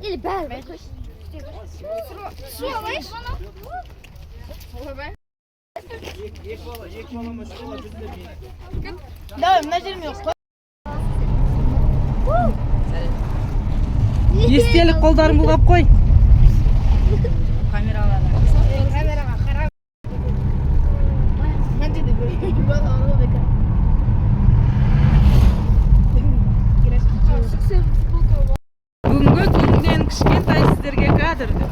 Или бәрі. Су алайш? Давай, мына жерім жоқ. Естелік қолдарын бұлғап қой. Камераға қарап. Бүгінгі күннен кішкентай сіздерге кадрды.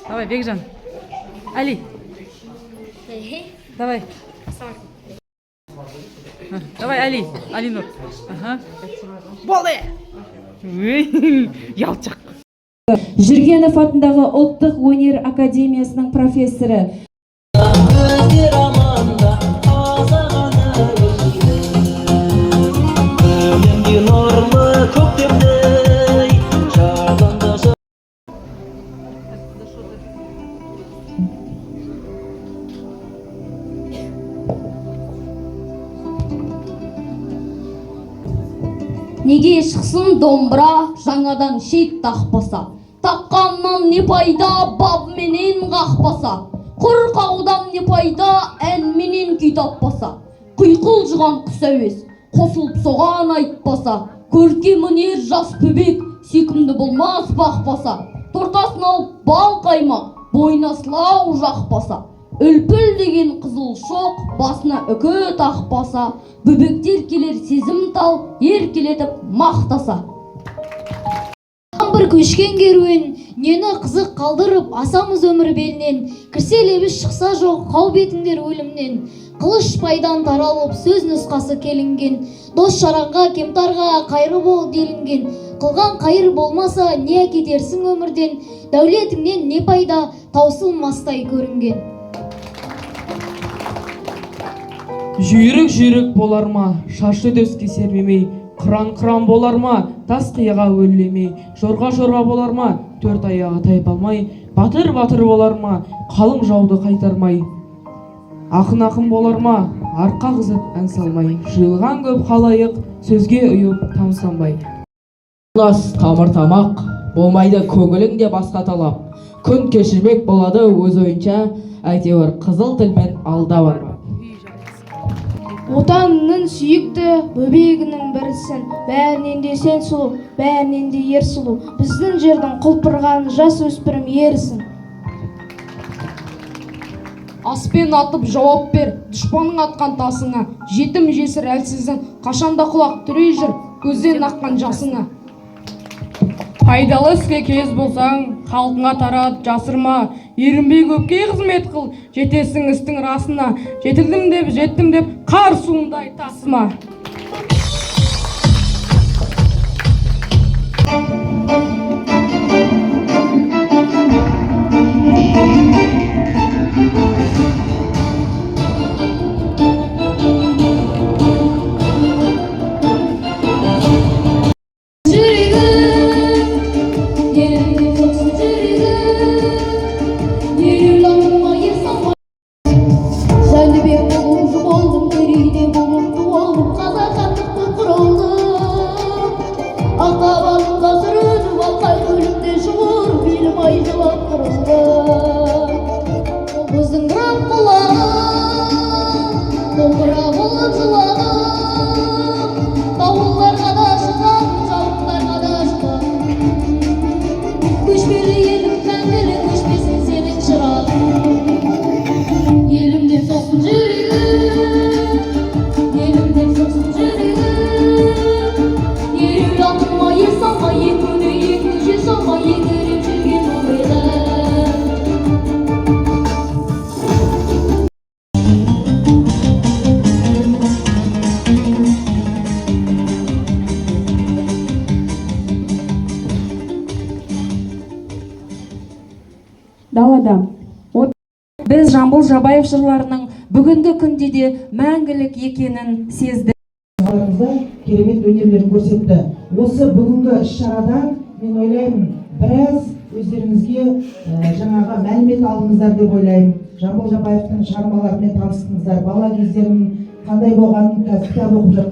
Давай, Бекжан. Али. Давай. Давай, Али. Алинур. Ага. Болды. Ялчақ. Жүргенов атындағы ұлттық өнер академиясының профессоры. Неге шықсын домбыра, жаңадан шет тақпаса. Таққаннан не пайда, бабменен қақпаса. Құр қаудан не пайда, әнменен күй таппаса. Құйқыл жыған құс әуес, қосылып соған айтпаса. Көркем өнер жас бөбек, сүйкімді болмас бақпаса. Тортасын алып бал қаймақ, бойына сылау жақпаса. Үлпіл деген қызыл шоқ, басына үкі тақпаса. Бөбектер келер сезім тал, еркелетіп мақтаса. Бір көшкен керуен, нені қызық қалдырып, асамыз өмір белінен. Кірсе лебіз шықса жоқ, қау бетіңдер өлімнен. Қылыш пайдан таралып, сөз нұсқасы келінген. Дос жаранға, кемтарға қайры бол делінген. Қылған қайыр болмаса, не әкетерсің өмірден. Дәулетіңнен не пайда, таусылмастай көрінген. Жүйрік болар ма, шашы дөске сермемей, қыран болар ма, тас қияға өлемей, жорға болар ма, төрт аяғы тайпалмай, батыр болар ма, қалың жауды қайтармай, ақын болар ма, арқа қызып ән салмай, жиылған көп халайық, сөзге ұйып тамсанбай. Нас тамыр тамақ, болмайды көңіліңде басқа талап, күн кешірмек болады өз ойынша, әйтеуір қызыл тілмен алда бар. Отанының сүйікті бөбегінің бірісін, бәрінен де сен сұлу, бәрінен де ер сұлу. Біздің жердің құлпырған жас өспірім ерісің. Аспен атып жауап бер, дұшпаның атқан тасыңа. Жетім жесір әлсіздің, қашанда құлақ түрей жүр, көзден аққан жасыңа. Пайдалы іске кез болсаң, халқыңа тарат, жасырма. Ерінбей көпке қызмет қыл, жетесің істің расына. Жетілдім деп, жеттім деп, қар суындай тасыма. Ақтабанымда сүрініп біз Жамбыл Жабаев жырларының бүгінгі күнде де мәңгілік екенін сездік. Керемет өнерлерін көрсетті. Осы бүгінгі іс-шарадан мен ойлаймын, біраз өздеріңізге жаңаға мәлімет алдыңыздар деп ойлаймын. Жамбыл Жабаевтың шығармаларымен таныстыңыздар, бала кездерінің қандай болғанын, қазір кітап оқып жатқан